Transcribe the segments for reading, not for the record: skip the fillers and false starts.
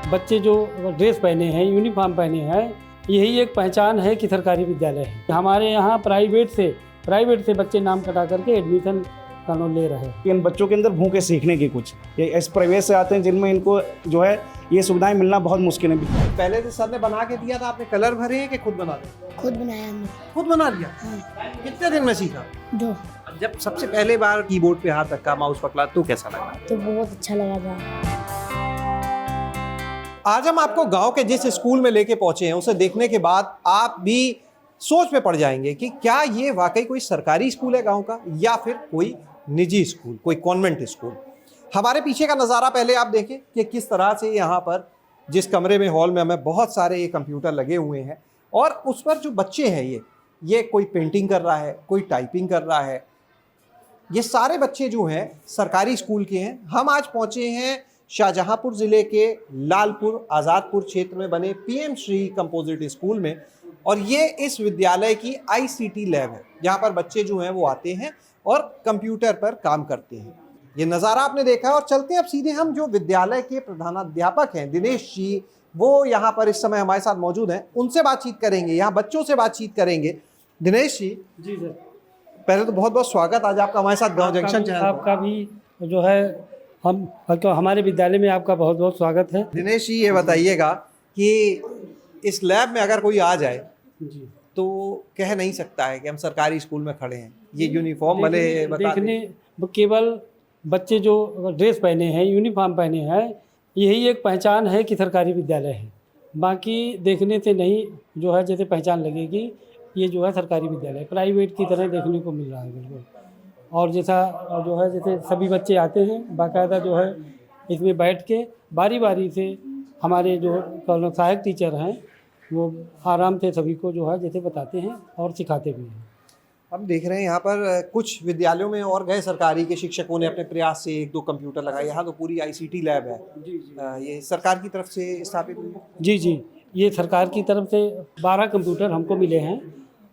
बच्चे जो ड्रेस पहने हैं, यूनिफॉर्म पहने हैं, यही एक पहचान है कि सरकारी विद्यालय है। हमारे यहाँ प्राइवेट से बच्चे नाम कटा करके एडमिशन कानून ले रहे हैं। इन बच्चों के अंदर भूख है सीखने की कुछ, ये ऐसे प्राइवेट से आते हैं जिनमें इनको जो है ये सुविधाएं मिलना बहुत मुश्किल है। पहले से सर ने बना के दिया था, आपने कलर भरे हैं कि खुद बना दिया? खुद बनाया हमने। खुद बना लिया? हाँ। कितने दिन में सीखा? 2। जब सबसे पहले बार कीबोर्ड पे हाथ रखा, माउस पकड़ा, तो कैसा लगा? तो बहुत अच्छा लगा था। आज हम आपको गांव के जिस स्कूल में लेके पहुंचे हैं उसे देखने के बाद आप भी सोच में पड़ जाएंगे कि क्या ये वाकई कोई सरकारी स्कूल है गांव का या फिर कोई निजी स्कूल, कोई कॉन्वेंट स्कूल। हमारे पीछे का नज़ारा पहले आप देखें कि किस तरह से यहाँ पर जिस कमरे में, हॉल में हमें बहुत सारे ये कंप्यूटर लगे हुए हैं और उस पर जो बच्चे हैं ये कोई पेंटिंग कर रहा है, कोई टाइपिंग कर रहा है। ये सारे बच्चे जो हैं सरकारी स्कूल के हैं। हम आज पहुँचे हैं शाहजहांपुर ज़िले के लालपुर आज़ादपुर क्षेत्र में बने पीएम श्री कंपोजिट स्कूल में, और ये इस विद्यालय की आईसीटी लैब है जहाँ पर बच्चे जो हैं वो आते हैं और कंप्यूटर पर काम करते हैं। ये नज़ारा आपने देखा है और चलते हैं अब सीधे हम जो विद्यालय के प्रधानाध्यापक हैं दिनेश जी, वो यहाँ पर इस समय हमारे साथ मौजूद हैं, उनसे बातचीत करेंगे, यहाँ बच्चों से बातचीत करेंगे। दिनेश जी, जी सर, पहले तो बहुत बहुत स्वागत आज आपका हमारे साथ गाँव जंक्शन चैनल पर। आपका भी जो है हमारे विद्यालय में आपका बहुत बहुत स्वागत है। दिनेश जी, ये बताइएगा कि इस लैब में अगर कोई आ जाए जी, तो कह नहीं सकता है कि हम सरकारी स्कूल में खड़े हैं। ये यूनिफॉर्म भले बता दें। देखने केवल बच्चे जो ड्रेस पहने हैं, यूनिफॉर्म पहने हैं, यही एक पहचान है कि सरकारी विद्यालय है। बाकी देखने से नहीं जो है जैसे पहचान लगेगी ये जो है सरकारी विद्यालय, प्राइवेट की तरह देखने को मिल रहा है बिल्कुल। और जैसा जो है जैसे सभी बच्चे आते हैं बाकायदा जो है इसमें बैठ के बारी बारी से हमारे जो सहायक टीचर हैं वो आराम से सभी को जो है जैसे बताते हैं और सिखाते भी हैं। हम देख रहे हैं यहाँ पर कुछ विद्यालयों में और गए सरकारी के शिक्षकों ने अपने प्रयास से 1-2 कंप्यूटर लगाए। यहाँ तो पूरी आईसीटी लैब है। ये सरकार की तरफ से स्थापित हुई है? जी, ये सरकार की तरफ से 12 कंप्यूटर हमको मिले हैं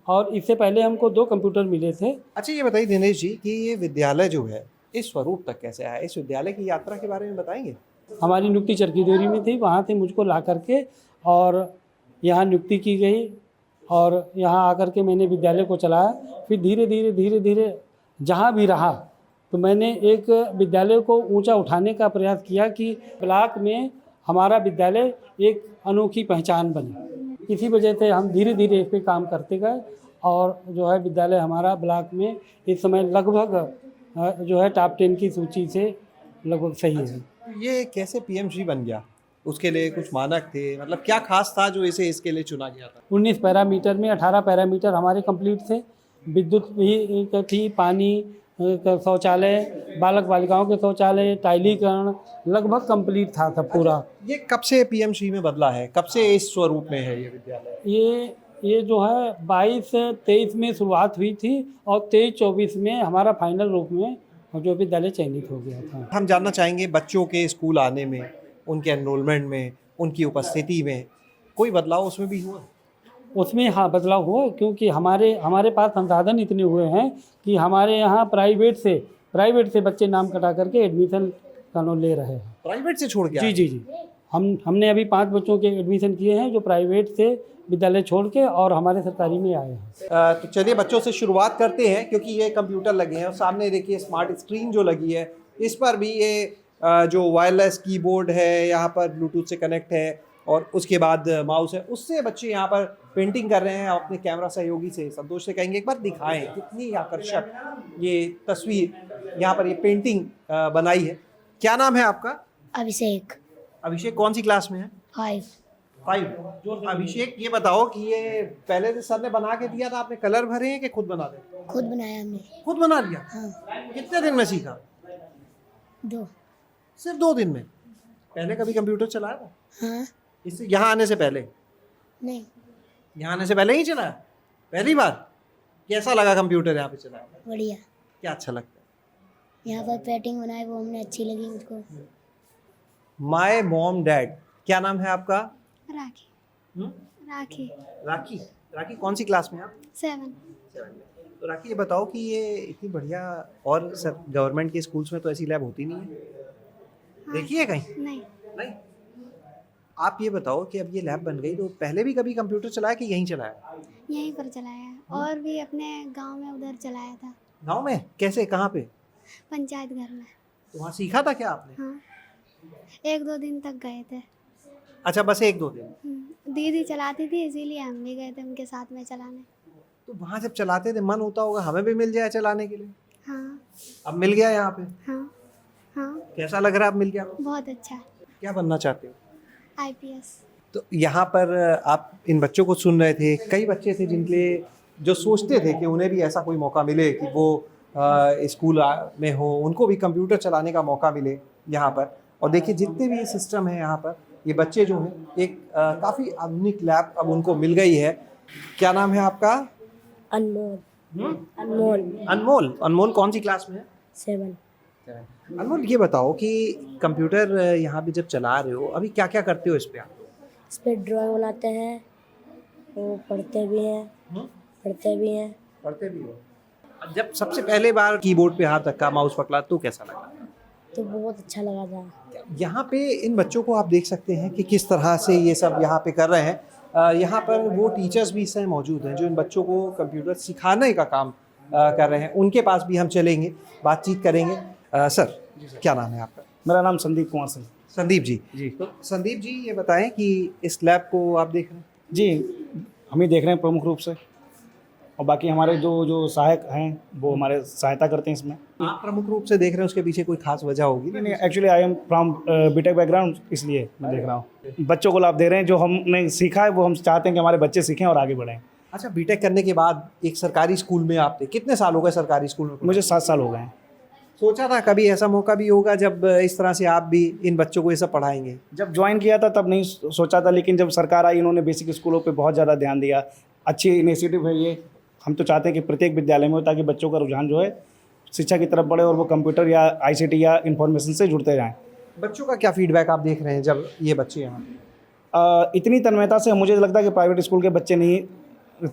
और इससे पहले हमको 2 कंप्यूटर मिले थे। अच्छा, ये बताइए दिनेश जी कि ये विद्यालय जो है इस स्वरूप तक कैसे आया? इस विद्यालय की यात्रा के बारे में बताएंगे? हमारी नियुक्ति चरखी देवरी में थी, वहाँ से मुझको ला करके और यहाँ नियुक्ति की गई और यहाँ आकर के मैंने विद्यालय को चलाया। फिर धीरे धीरे जहाँ भी रहा तो मैंने एक विद्यालय को ऊंचा उठाने का प्रयास किया कि ब्लॉक में हमारा विद्यालय एक अनोखी पहचान बने। इसी वजह से हम धीरे धीरे इस पर काम करते गए और जो है विद्यालय हमारा ब्लॉक में इस समय लगभग जो है टॉप 10 की सूची से लगभग सही है। ये कैसे पीएमश्री बन गया? उसके लिए कुछ मानक थे, मतलब क्या खास था जो इसे इसके लिए चुना गया था? 19 पैरामीटर में 18 पैरामीटर हमारे कंप्लीट थे। विद्युत भी थी, पानी, शौचालय, बालक बालिकाओं के शौचालय, टाइलीकरण लगभग कंप्लीट था सब पूरा। ये कब से पीएमश्री में बदला है? कब से इस स्वरूप में है ये विद्यालय? ये जो है 22-23 में शुरुआत हुई थी और 23-24 में हमारा फाइनल रूप में जो विद्यालय चयनित हो गया था। हम जानना चाहेंगे बच्चों के स्कूल आने में, उनके एनरोलमेंट में, उनकी उपस्थिति में कोई बदलाव उसमें भी हुआ? उसमें हाँ बदलाव हुआ, क्योंकि हमारे पास संसाधन इतने हुए हैं कि हमारे यहाँ प्राइवेट से बच्चे नाम कटा करके एडमिशन कानून ले रहे हैं। प्राइवेट से छोड़ के? जी। हमने अभी 5 बच्चों के एडमिशन किए हैं जो प्राइवेट से विद्यालय छोड़ के और हमारे सरकारी में आए हैं। तो चलिए बच्चों से शुरुआत करते हैं, क्योंकि ये कंप्यूटर लगे हैं और सामने देखिए स्मार्ट स्क्रीन जो लगी है, इस पर भी ये जो वायरलेस कीबोर्ड है, यहाँ पर ब्लूटूथ से कनेक्ट है और उसके बाद माउस है, उससे बच्चे यहाँ पर पेंटिंग कर रहे हैं। अपने कैमरा सहयोगी से संतोष से कहेंगे एक बार दिखाएं कितनी आकर्षक ये तस्वीर यहाँ पर ये पेंटिंग बनाई है। क्या नाम है आपका? अभिषेक। अभिषेक कौन सी क्लास में है? 5। अभिषेक, ये बताओ कि ये पहले से सर ने बना के दिया था, आपने कलर भरे हैं कि खुद बना दे? खुद बनाया हमने। खुद बना लिया? हाँ। कितने दिन में सीखा? 2। सिर्फ 2 दिन में? पहले कभी कंप्यूटर चलाया था? हाँ। इससे यहाँ आने से पहले? नहीं। यहाँ आने से पहले ही चलाया? पहली बार? कैसा लगा कंप्यूटर यहाँ पे चलाया? बढ़िया। क्या अच्छा लगता है? यहाँ पर पेंटिंग बनाई वो हमने अच्छी लगी मुझको। माय मॉम डैड, क्या नाम है आपका? राखी। राखी। राखी। राखी कौन सी क्लास में आप? 7। तो राखी ये बताओ कि ये इतनी बढ़िया, और सर गवर्नमेंट के स्कूल्स में तो ऐसी लैब होती नहीं है, देखी है कहीं? नहीं। नहीं। आप ये बताओ कि अब ये लैब बन गई तो पहले भी कभी कंप्यूटर चलाया कि यहीं चलाया? यहीं पर चलाया है और भी अपने गांव में उधर चलाया था, गांव में कैसे, कहाँ पे? पंचायत घर में। तो वहाँ सीखा था क्या आपने? हाँ, 1-2 दिन तक गए थे। अच्छा, बस 1-2 दिन। दीदी चलाती थी इसीलिए हम भी गए थे उनके साथ में चलाने। तो वहाँ जब चलाते थे मन होता होगा हमें भी मिल जाए चलाने के लिए। हाँ अब मिल गया यहाँ पे, हाँ हाँ, कैसा लग रहा है अब मिल गया? बहुत अच्छा। क्या बनना चाहते हो? IPS। तो यहाँ पर आप इन बच्चों को सुन रहे थे, कई बच्चे थे जिनके लिए जो सोचते थे कि उन्हें भी ऐसा कोई मौका मिले कि वो स्कूल में हो, उनको भी कंप्यूटर चलाने का मौका मिले यहाँ पर। और देखिए जितने भी ये सिस्टम है यहाँ पर, ये बच्चे जो हैं एक काफ़ी आधुनिक लैब अब उनको मिल गई है। क्या नाम है आपका? अनमोल। अनमोल अनमोल। अनमोल कौन सी क्लास में है? 7। अनमोल ये बताओ कि कंप्यूटर यहाँ पे जब चला रहे हो अभी क्या क्या करते हो इस पे आप? इस पर ड्राइंग बनाते हैं, वो पढ़ते भी हैं, पढ़ते भी हैं। पढ़ते भी हो? जब सबसे पहले बार कीबोर्ड पे हाथ रखा, माउस पकड़ा तो कैसा लगा? तो बहुत अच्छा लगा था। यहाँ पे इन बच्चों को आप देख सकते हैं कि किस तरह से ये सब यहाँ पे कर रहे हैं। यहाँ पर वो टीचर्स भी इस समय मौजूद हैं जो इन बच्चों को कंप्यूटर सिखाने का काम कर रहे हैं। उनके पास भी हम चलेंगे, बातचीत करेंगे। सर, क्या नाम है आपका? मेरा नाम संदीप कुमार सिंह। संदीप जी। जी तो संदीप जी ये बताएं कि इस लैब को आप देख रहे हैं? जी, हम ही देख रहे हैं प्रमुख रूप से, और बाकी हमारे जो सहायक हैं वो हमारे सहायता करते हैं इसमें। आप प्रमुख रूप से देख रहे हैं, उसके पीछे कोई खास वजह होगी? नहीं, actually I am from BTech background, इसलिए मैं देख रहा हूँ। बच्चों को लाभ दे रहे हैं, जो हमने सीखा है वो हम चाहते हैं कि हमारे बच्चे सीखें और आगे बढ़ें। अच्छा, बीटेक करने के बाद एक सरकारी स्कूल में आप थे, कितने साल हो गए सरकारी स्कूल में? मुझे 7 साल हो गए हैं। सोचा था कभी ऐसा मौका भी होगा जब इस तरह से आप भी इन बच्चों को ये सब पढ़ाएंगे? जब ज्वाइन किया था तब नहीं सोचा था, लेकिन जब सरकार आई इन्होंने बेसिक स्कूलों पे बहुत ज़्यादा ध्यान दिया। अच्छी इनिशिएटिव है ये। हम तो चाहते हैं कि प्रत्येक विद्यालय में हो, ताकि बच्चों का रुझान जो है शिक्षा की तरफ बढ़े और वो कंप्यूटर या ICT या इन्फॉर्मेशन से जुड़ते जाएँ। बच्चों का क्या फीडबैक आप देख रहे हैं जब ये बच्चे यहाँ? इतनी तन्मयता से मुझे लगता है कि प्राइवेट स्कूल के बच्चे नहीं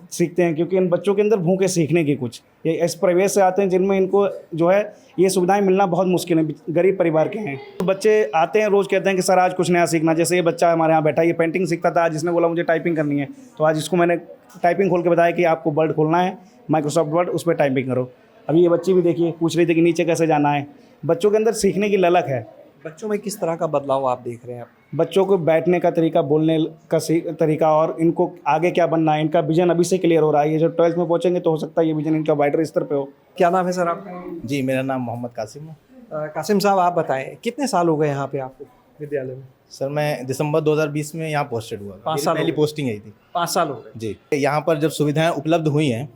सीखते हैं, क्योंकि इन बच्चों के अंदर भूख है सीखने की। कुछ ये इस परिवेश से आते हैं जिनमें इनको जो है ये सुविधाएं मिलना बहुत मुश्किल है, गरीब परिवार के हैं। तो बच्चे आते हैं, रोज़ कहते हैं कि सर आज कुछ नया सीखना। जैसे ये बच्चा हमारे यहाँ बैठा, ये पेंटिंग सीखता था, आज इसने बोला मुझे टाइपिंग करनी है, तो आज इसको मैंने टाइपिंग खोल के बताया कि आपको वर्ड खोलना है, माइक्रोसॉफ्ट वर्ड, उस पर टाइपिंग करो। अभी ये बच्ची भी देखिए पूछ रही थी कि नीचे कैसे जाना है। बच्चों के अंदर सीखने की ललक है। बच्चों में किस तरह का बदलाव आप देख रहे हैं? बच्चों को बैठने का तरीका, बोलने का तरीका, और इनको आगे क्या बनना है, इनका विजन अभी से क्लियर हो रहा है। ये जब 12th में पहुंचेंगे तो हो सकता है ये विजन इनका वाइडर स्तर पे हो। क्या नाम है सर आपका? जी, मेरा नाम मोहम्मद कासिम है। कासिम साहब, आप बताएं कितने साल हो गए यहाँ पे आपको विद्यालय में? सर मैं दिसंबर 2020 में यहाँ पोस्टेड हुआ। 5 मेरी साल हो पहली गए। पोस्टिंग आई थी। 5 साल हो गए। जी, यहाँ पर जब सुविधाएं उपलब्ध हुई हैं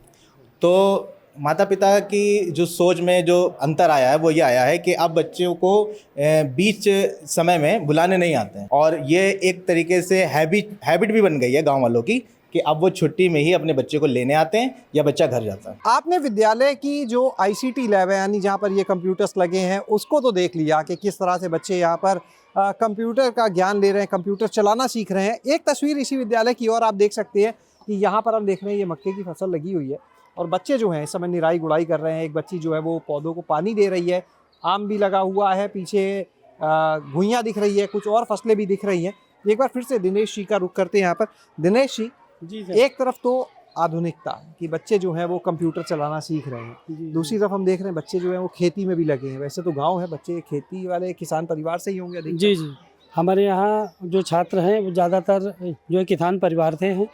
तो माता पिता की जो सोच में जो अंतर आया है वो ये आया है कि अब बच्चों को बीच समय में बुलाने नहीं आते हैं, और ये एक तरीके से हैबिट भी बन गई है गांव वालों की कि अब वो छुट्टी में ही अपने बच्चे को लेने आते हैं या बच्चा घर जाता है। आपने विद्यालय की जो ICT लैब है, यानी जहाँ पर ये कंप्यूटर्स लगे हैं, उसको तो देख लिया कि किस तरह से बच्चे यहाँ पर कंप्यूटर का ज्ञान ले रहे हैं, कंप्यूटर चलाना सीख रहे हैं। एक तस्वीर इसी विद्यालय की और आप देख सकते हैं कि यहाँ पर हम देख रहे हैं ये मक्के की फसल लगी हुई है और बच्चे जो हैं इस समय निराई गुड़ाई कर रहे हैं। एक बच्ची जो है वो पौधों को पानी दे रही है। आम भी लगा हुआ है, पीछे घुइयाँ दिख रही है, कुछ और फसलें भी दिख रही हैं। एक बार फिर से दिनेश जी का रुख करते हैं यहाँ पर। दिनेश जी, एक तरफ तो आधुनिकता कि बच्चे जो हैं वो कंप्यूटर चलाना सीख रहे हैं, दूसरी तरफ हम देख रहे हैं बच्चे जो हैं वो खेती में भी लगे हैं। वैसे तो गांव है, बच्चे खेती वाले किसान परिवार से ही होंगे अधिकतर। जी जी, हमारे यहाँ जो छात्र हैं वो ज़्यादातर जो है किसान परिवार से हैं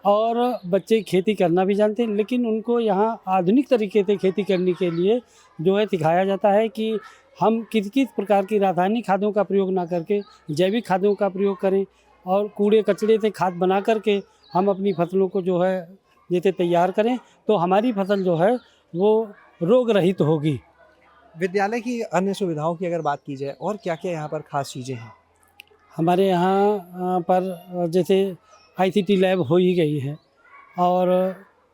और बच्चे खेती करना भी जानते हैं, लेकिन उनको यहाँ आधुनिक तरीके से खेती करने के लिए जो है सिखाया जाता है कि हम किस किस प्रकार की रासायनिक खादों का प्रयोग ना करके जैविक खादों का प्रयोग करें और कूड़े कचरे से खाद बना करके हम अपनी फसलों को जो है जैसे तैयार करें तो हमारी फसल जो है वो रोग रहित होगी। विद्यालय की अन्य सुविधाओं की अगर बात की जाए और क्या क्या यहाँ पर खास चीज़ें हैं? हमारे यहाँ पर जैसे ICT लैब हो ही गई है और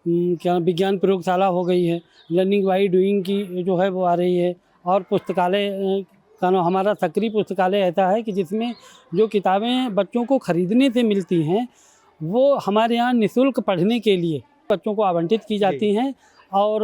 क्या विज्ञान प्रयोगशाला हो गई है, लर्निंग बाई डूइंग की जो है वो आ रही है, और पुस्तकालय का हमारा सक्रिय पुस्तकालय ऐसा है कि जिसमें जो किताबें बच्चों को ख़रीदने से मिलती हैं वो हमारे यहाँ निःशुल्क पढ़ने के लिए बच्चों को आवंटित की जाती हैं और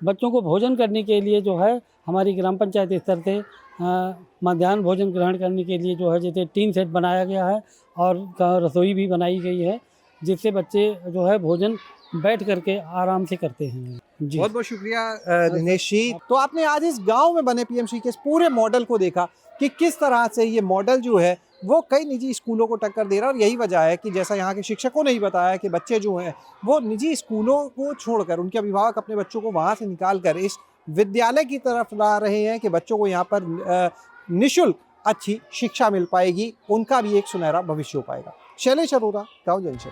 बच्चों को भोजन करने के लिए जो है हमारी ग्राम पंचायत स्तर से मध्याह्न भोजन ग्रहण करने के लिए जो है जैसे टीन सेट बनाया गया है और रसोई भी बनाई गई है, जिससे बच्चे जो है भोजन बैठ करके आराम से करते हैं। जी बहुत बहुत शुक्रिया दिनेश जी। तो आपने आज इस गांव में बने पीएमसी के इस पूरे मॉडल को देखा कि किस तरह से ये मॉडल जो है वो कई निजी स्कूलों को टक्कर दे रहा है। और यही वजह है कि जैसा यहाँ के शिक्षकों ने ही बताया कि बच्चे जो हैं वो निजी स्कूलों को छोड़कर, उनके अभिभावक अपने बच्चों को वहाँ से निकाल कर इस विद्यालय की तरफ ला रहे हैं कि बच्चों को यहाँ पर निःशुल्क अच्छी शिक्षा मिल पाएगी, उनका भी एक सुनहरा भविष्य हो पाएगा। शैलेश अरोरा, गाँव जंक्शन।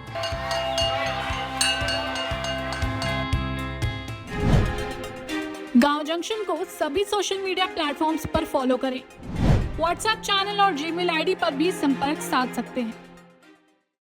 गांव जंक्शन को सभी सोशल मीडिया प्लेटफॉर्म्स पर फॉलो करें। व्हाट्सएप चैनल और जीमेल आईडी पर भी संपर्क साध सकते हैं।